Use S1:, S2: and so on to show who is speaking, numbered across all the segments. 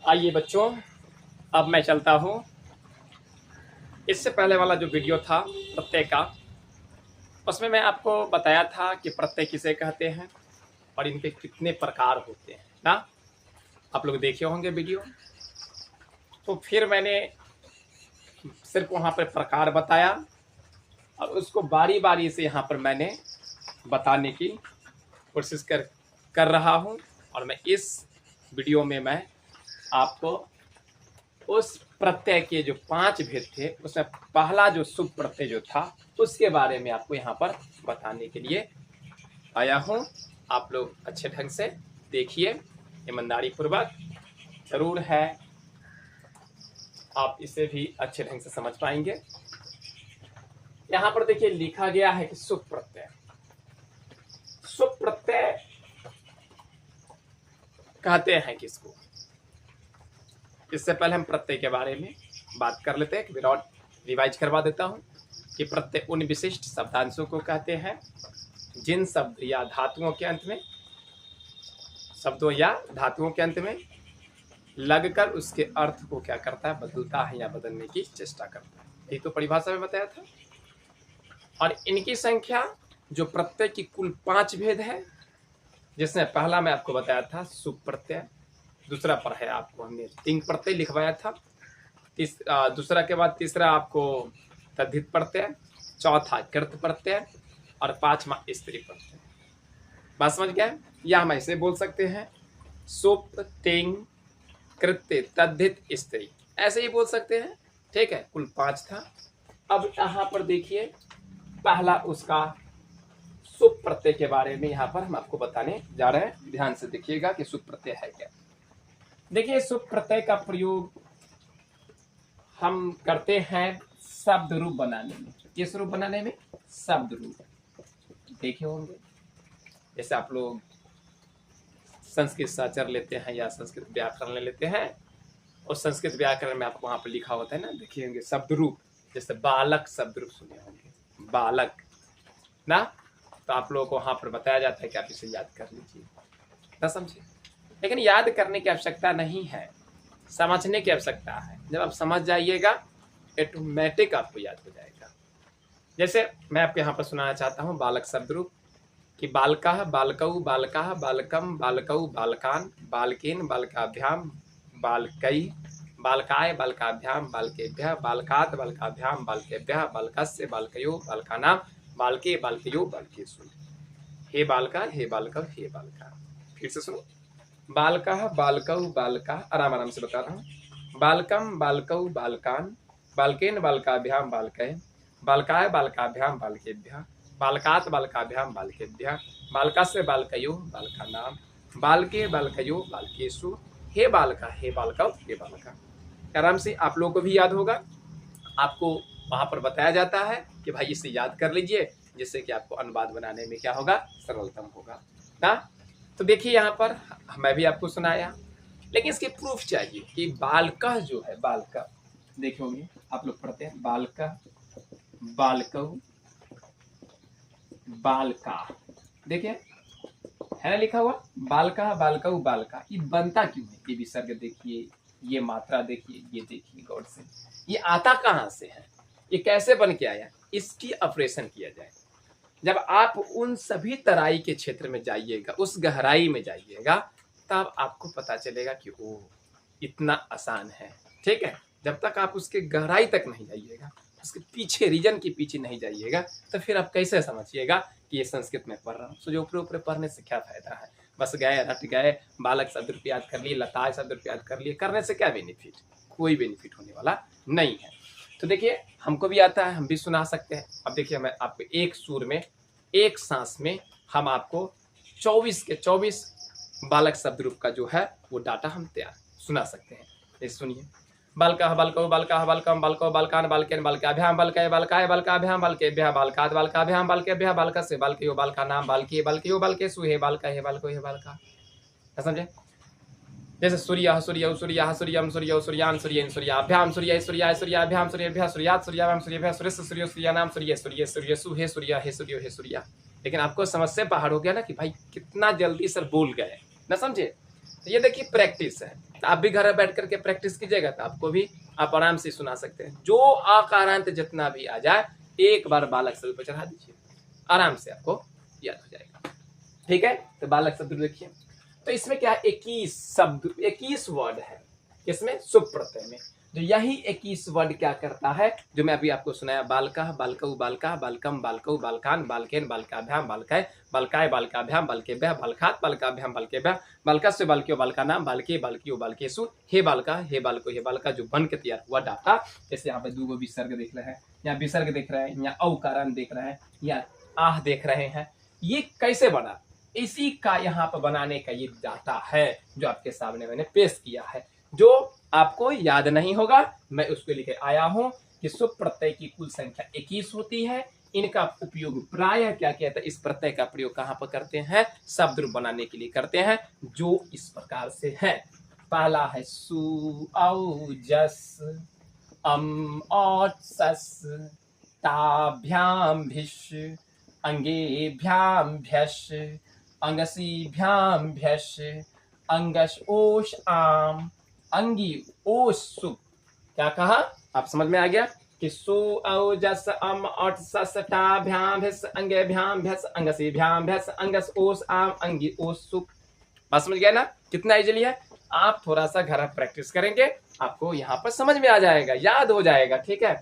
S1: आइए बच्चों, अब मैं चलता हूँ। इससे पहले वाला जो वीडियो था प्रत्यय का, उसमें मैं आपको बताया था कि प्रत्यय किसे कहते हैं और इनके कितने प्रकार होते हैं ना। आप लोग देखे होंगे वीडियो। तो फिर मैंने सिर्फ वहाँ पर प्रकार बताया और उसको बारी बारी से यहाँ पर मैंने बताने की कोशिश कर रहा हूँ। और मैं इस वीडियो में मैं आपको उस प्रत्यय के जो 5 भेद थे उसमें पहला जो शुभ प्रत्यय जो था उसके बारे में आपको यहाँ पर बताने के लिए आया हूँ। आप लोग अच्छे ढंग से देखिए, ईमानदारी पूर्वक जरूर है, आप इसे भी अच्छे ढंग से समझ पाएंगे। यहाँ पर देखिए लिखा गया है कि शुभ प्रत्यय। शुभ प्रत्यय कहते हैं किसको? इससे पहले हम प्रत्यय के बारे में बात कर लेते हैं। विराट रिवाइज करवा देता हूं कि प्रत्यय उन विशिष्ट शब्दांशों को कहते हैं जिन शब्द या धातुओं के अंत में, शब्दों या धातुओं के अंत में लगकर उसके अर्थ को क्या करता है, बदलता है या बदलने की चेष्टा करता है। यही तो परिभाषा में बताया था। और इनकी संख्या जो प्रत्यय की कुल 5 भेद है, जिसमें पहला मैं आपको बताया था शुभ प्रत्यय, दूसरा पर है आपको हमने 3 प्रत्यय लिखवाया था, दूसरा के बाद तीसरा आपको तद्धित प्रत्यय, चौथा कृत प्रत्यय और 5वां स्त्री प्रत्यय। बात समझ गया? या हम ऐसे बोल सकते हैं सुप, तिंग, कृत्य, तद्धित, स्त्री, ऐसे ही बोल सकते हैं। ठीक है, कुल 5 था। अब यहाँ पर देखिए पहला उसका शुभ प्रत्यय के बारे में यहाँ पर हम आपको बताने जा रहे हैं। ध्यान से देखिएगा कि शुभ प्रत्यय है क्या। देखिए शुभ प्रत्यय का प्रयोग हम करते हैं शब्द रूप बनाने में। किस रूप बनाने में? शब्द रूप। देखे होंगे जैसे आप लोग संस्कृत साचर लेते हैं या संस्कृत व्याकरण ले लेते हैं, और संस्कृत व्याकरण में आपको वहां पर लिखा होता है ना, देखिए होंगे शब्द रूप। जैसे बालक शब्द रूप सुने होंगे, बालक ना, तो आप लोगों को वहां पर बताया जाता है कि आप इसे याद कर लीजिए ना, समझे। लेकिन याद करने की आवश्यकता नहीं है, समझने की आवश्यकता है। जब आप समझ जाइएगा ऑटोमेटिक आपको याद हो जाएगा। जैसे मैं आपको यहाँ पर सुनाना चाहता हूँ बालक शब्द रूप कि बालकः, बालकौ, बालकाः, बालकम, बालकौ, बालकान, बालकेन, बालकाभ्याम, बालकै, बालकाय, बालकाभ्याम, बालकेभ्यः, बालकात्, बालकाभ्याम, बालकेभ्यः, बालकस्य, बालकयो, बालकानां, बालके, बालकयो, बालकेषु। हे बालका, हे बालकौ, हे बालका। फिर से सुनो, बालकः, बालकौ, बालकाः, आराम आराम से बता रहा हूँ। बालकम, बालकौ, बालकान, बालकेन, बालकाभ्याम, बालकै, बालकाय, बालकाभ्याम, बालकेभ्यः, बालकात्, बालकाभ्याम, बालकेभ्यः, बालकस्य, बालकयो, बालकानां, बालके, बालकयो, बालकेषु। हे बालका, हे बालकौ, हे बालका। आराम से आप लोगों को भी याद होगा। आपको वहां पर बताया जाता है कि भाई इसे याद कर लीजिए, जिससे कि आपको अनुवाद बनाने में क्या होगा, सरलतम होगा ना। तो देखिए यहाँ पर मैं भी आपको सुनाया, लेकिन इसके प्रूफ चाहिए कि बालका जो है, बालका देखे होंगे आप लोग पढ़ते हैं, बालका, बालकौ, बालका, देखिए है ना लिखा हुआ, बालका, बालकौ, बालका। ये बनता क्यों है? ये विसर्ग देखिए, ये मात्रा देखिए, ये देखिए गौर से, ये आता कहाँ से है, ये कैसे बन के आया, इसकी ऑपरेशन किया जाए। जब आप उन सभी तराई के क्षेत्र में जाइएगा, उस गहराई में जाइएगा, तब आपको पता चलेगा कि ओ इतना आसान है। ठीक है, जब तक आप उसके गहराई तक नहीं जाइएगा, उसके पीछे रीजन के पीछे नहीं जाइएगा, तो फिर आप कैसे समझिएगा कि ये संस्कृत में पढ़ रहा हूँ। सो जो ऊपर ऊपर पढ़ने से क्या फायदा है? बस गए, रट गए, बालक शब्द रूप याद कर लिए, लताए शब्द रूप याद कर लिए, करने से क्या बेनिफिट? कोई बेनिफिट होने वाला नहीं है। तो देखिए हमको भी आता है, हम भी सुना सकते हैं। अब देखिए मैं आपको एक सुर में, एक सांस में हम आपको 24 के 24 बालक शब्द रूप का जो है वो डाटा हम तैयार सुना सकते हैं। ये सुनिए, बालकः, बालकौ, बालकाः, बालकम, बालकौ, बालकान्, बालकेन, बालकाभ्याम, बालकै, बालकाय, बालकाभ्याम, बालकेभ्यः, बालकात्, बालकाभ्याम, बालकेभ्यः, बालकस्य, बालकयो, बालकानां, बालके, बालकयो, बालकेषु। हे बालका, हे बालको, हे बालका। समझे? जैसे सूर्य, सूर्य, सूर्य, सूर्यम, सूर्य, सूर्यान, सूर्येन, सूर्याभ्याम, सूर्य, सूर्याय, सूर्याभ्याम, सूर्येभ्यः, सूर्यात्, सूर्याभ्याम, सूर्येभ्यः, सूर्यस्य, सूर्यो, सूर्यानाम, सूर्य, सूर्य, सूर्यसु। हे सूर्य, हे सूर्यो, हे सूर्या। लेकिन आपको समस्या पहाड़ हो गया ना कि भाई कितना जल्दी सर बोल गए ना, समझे। तो ये देखिए प्रैक्टिस है। तो आप भी घर में बैठ करके प्रैक्टिस कीजिएगा तो आपको भी आप आराम से सुना सकते हैं। जो आकारांत जितना भी आ जाए एक बार बालक शब्द पर चढ़ा दीजिए, आराम से आपको याद हो जाएगा। ठीक है, तो बालक शब्द देखिए, तो इसमें क्या है 21 शब्द 21 वर्ड है, किसमें सुप प्रत्यय में। जो यही 21 वर्ड क्या करता है, जो मैं अभी आपको सुनाया, बालका बालकऊ बालका बालकम बालकऊ बालकान बालकेन बालकाभ्याम बालकाय बालकाय बालकाभ्याम बालकेभ्यः बालकात बालकाभ्याम बालकेभ्यः बालकस्य बालक्यो बालकानाम बालके बालकियो बालकेषु हे बालका हे बालको हे बालका, जो बन के तैयार हुआ डाटा। जैसे यहाँ पे दो विसर्ग देख रहे हैं, यहाँ विसर्ग देख रहे हैं, यहाँ औकारण देख रहे हैं, यहाँ आह देख रहे हैं, ये कैसे बना, इसी का यहाँ पर बनाने का ये डाटा है जो आपके सामने मैंने पेश किया है। जो आपको याद नहीं होगा मैं उसके लिए आया हूं कि सुप प्रत्यय की कुल संख्या 21 होती है। इनका उपयोग प्रायः क्या कहते हैं, इस प्रत्यय का प्रयोग कहां पर करते हैं, शब्द रूप बनाने के लिए करते हैं, जो इस प्रकार से है। पहला है सु औ जस अम औट सस ताभ्याम भिष अंगेभ्याम भ्यश अंगसीभ्याम भ्यश अंगश ओश आम अंगी ओश सुप। क्या कहा, आप समझ में आ गया कि सु औ जस अम औट सस टा भ्याम भिस अंगे भ्याम भ्यस अंगसी भ्याम भ्यस अंगस ओस आम अंगी ओस सुप। बात समझ गया ना, कितना इजीली है। आप थोड़ा सा घर प्रैक्टिस करेंगे आपको यहाँ पर समझ में आ जाएगा, याद हो जाएगा। ठीक है,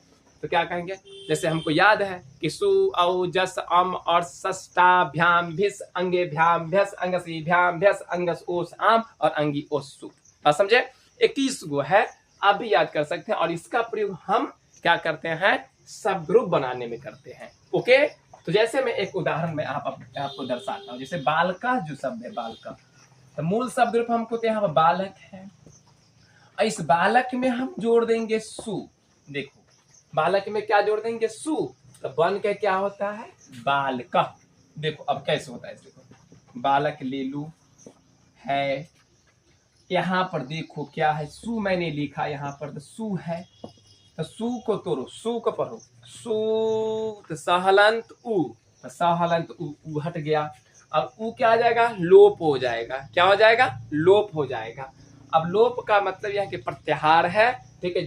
S1: तो क्या कहेंगे, जैसे हमको याद है कि सु औ जस अम और सस्टा भ्याम भिस अंगे भ्याम भ्यस अंगसी भ्याम भ्यस अंगस ओस आम और अंगी ओस सुप। बात समझे, 21 गो है, आप भी याद कर सकते हैं। और इसका प्रयोग हम क्या करते हैं, शब्द रूप बनाने में करते हैं। ओके, तो जैसे मैं एक उदाहरण में आपको दर्शाता हूँ। जैसे बालका जो शब्द है, बालका, तो मूल शब्द रूप हमको तो यहाँ बालक है, और इस बालक में हम जोड़ देंगे सु। देखो बालक में क्या जोड़ देंगे, सु, तो बन के क्या होता है, बालका। देखो अब कैसे होता है, देखो बालक ले लू है, यहाँ पर देखो क्या है, सु मैंने लिखा यहाँ पर, तो सु है, तो सु को तोड़ो, सु को पढ़ो, सु, तो सहलंत उ, तो सहलंत उ हट गया। अब उ क्या आ जाएगा, लोप हो जाएगा। क्या हो जाएगा, लोप हो जाएगा। अब लोप का मतलब यह कि प्रत्याहार है। ठीक है,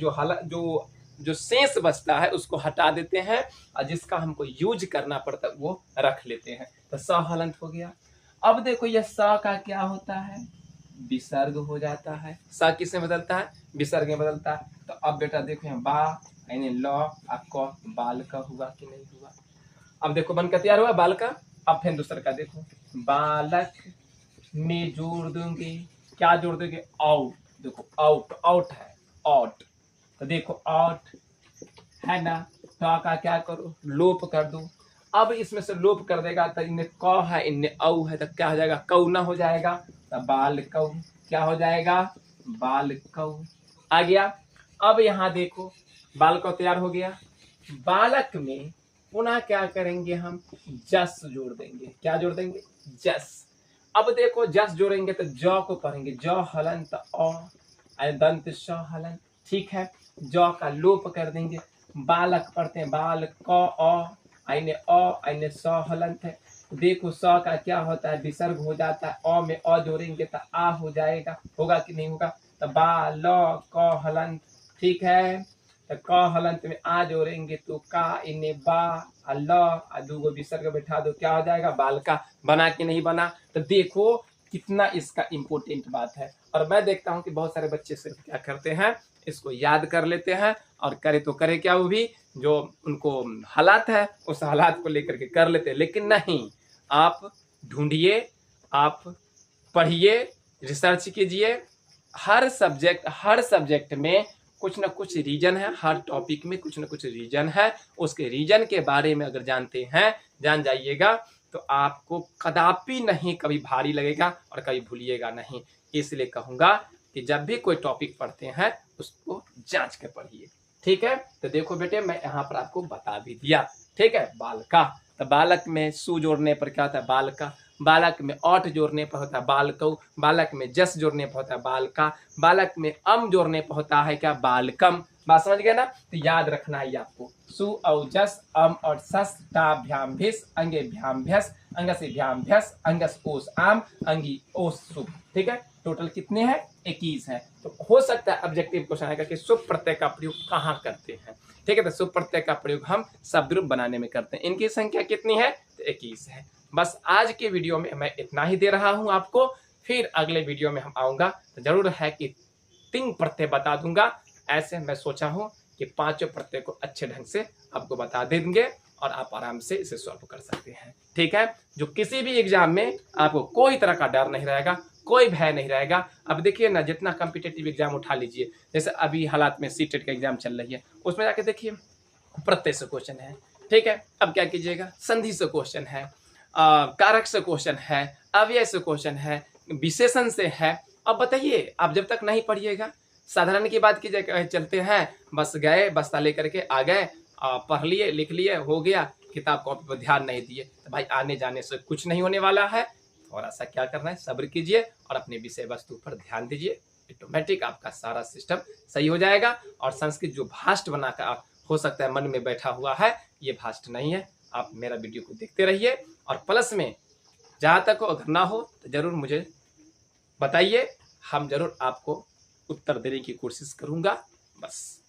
S1: जो शेष बचता है उसको हटा देते हैं, और जिसका हमको यूज करना पड़ता है वो रख लेते हैं, तो सहलंत हो गया। अब देखो यह स का क्या होता है, विसर्ग हो जाता है। स किसमें बदलता है, विसर्ग में बदलता है। तो अब बेटा देखो यहाँ बा यानी ल आपको बाल का हुआ कि नहीं हुआ। अब देखो बनकर तैयार हुआ बाल का। अब फिर दूसरा का देखो, बालक में जोड़ दूंगे, क्या जोड़ देंगे, आउट। देखो आउट, आउट है, आउट, तो देखो आउट है ना, तो का क्या करो, लोप कर दो। अब इसमें से लोप कर देगा तो इन्हें क है, इन्हें औ है, तो क्या हो जाएगा, कौ ना हो जाएगा, तो बाल कौ। क्या हो जाएगा, बाल कौ आ गया। अब यहाँ देखो बाल कौ तैयार हो गया। बालक में पुनः क्या करेंगे, हम जस जोड़ देंगे। क्या जोड़ देंगे, जस। अब देखो जस जोड़ेंगे तो ज को पढ़ेंगे, ज हलंत अ दंत श हलंत। ठीक है, ज का लोप कर देंगे। बालक पढ़ते हैं, बाल क अ आइने स हलंत है। देखो स का क्या होता है, विसर्ग हो जाता है, अ में अ जोड़ेंगे तो आ हो जाएगा। होगा कि नहीं होगा, तो बाल क हलंत। ठीक है, तो क हलंत में आ जोड़ेंगे तो का इन्हें बा ल दूगो विसर्ग बैठा दो, क्या हो जाएगा, बाल का। बना कि नहीं बना, तो देखो कितना इसका इम्पोर्टेंट बात है। और मैं देखता हूं कि बहुत सारे बच्चे सिर्फ क्या करते हैं, इसको याद कर लेते हैं, और करे तो करे क्या, वो भी जो उनको हालात है उस हालात को लेकर के कर लेते हैं। लेकिन नहीं, आप ढूंढिए, आप पढ़िए, रिसर्च कीजिए। हर सब्जेक्ट में कुछ ना कुछ रीजन है, हर टॉपिक में कुछ ना कुछ रीजन है। उसके रीजन के बारे में अगर जानते हैं, जान जाइएगा, तो आपको कदापि नहीं कभी भारी लगेगा और कभी भूलिएगा नहीं। इसलिए कहूँगा कि जब भी कोई टॉपिक पढ़ते हैं उसको जांच के पढ़िए। ठीक है, तो देखो बेटे मैं यहाँ पर आपको बता भी दिया। ठीक है, बालका, तो बालक में सु जोड़ने पर क्या होता है, बालका। बालक में औट जोड़ने पर होता है बालकौ। बालक में जस जोड़ने पर होता है बालका। बालक में अम जोड़ने पर होता है क्या, बालकम। बात समझ गए ना, तो याद रखना है आपको, सु औ जस अम और सस टा भ्याम भिस अंगे भ्याम भ्यस अंगसी भ्याम भ्यस अंगस ओस आम अंगी ओस सुप। ठीक है, टोटल कितने हैं, 21 है। तो हो सकता है ऑब्जेक्टिव क्वेश्चन आएगा कि शुभ प्रत्यय का प्रयोग कहाँ करते हैं। ठीक है, तो शुभ प्रत्यय का प्रयोग हम सब ग्रुप बनाने में करते हैं। इनकी संख्या कितनी है, तो 21 है। बस आज के वीडियो में मैं इतना ही दे रहा हूं आपको, फिर अगले वीडियो में हम आऊंगा तो जरूर है कि 3 प्रत्यय बता दूंगा। ऐसे मैं सोचा हूं कि 5 प्रत्यय को अच्छे ढंग से आपको बता देंगे और आप आराम से इसे सॉल्व कर सकते हैं। ठीक है, जो किसी भी एग्जाम में आपको कोई तरह का डर नहीं रहेगा, कोई भय नहीं रहेगा। अब देखिए ना, जितना कॉम्पिटिटिव एग्जाम उठा लीजिए, जैसे अभी हालात में सीटेट का एग्जाम चल रही है, उसमें जाके देखिए प्रत्यय से क्वेश्चन है। ठीक है, अब क्या कीजिएगा, संधि से क्वेश्चन है, कारक से क्वेश्चन है, अव्यय से क्वेश्चन है, विशेषण से है। अब बताइए, आप जब तक नहीं पढ़िएगा, साधारण की बात कीजिए, चलते हैं बस गए, बस्ता लेकर के आ गए, पढ़ लिए, लिख लिए, हो गया, किताब कॉपी पर ध्यान नहीं दिए, तो भाई आने जाने से कुछ नहीं होने वाला है। थोड़ा सा क्या करना है, सब्र कीजिए और अपने विषय वस्तु पर ध्यान दीजिए। ऑटोमेटिक आपका सारा सिस्टम सही हो जाएगा। और संस्कृत जो भाष्ट बनाकर हो सकता है मन में बैठा हुआ है, ये भाष्ट नहीं है। आप मेरा वीडियो को देखते रहिए और प्लस में जहाँ तक हो, अगर ना हो तो जरूर मुझे बताइए, हम जरूर आपको उत्तर देने की कोशिश करूंगा। बस।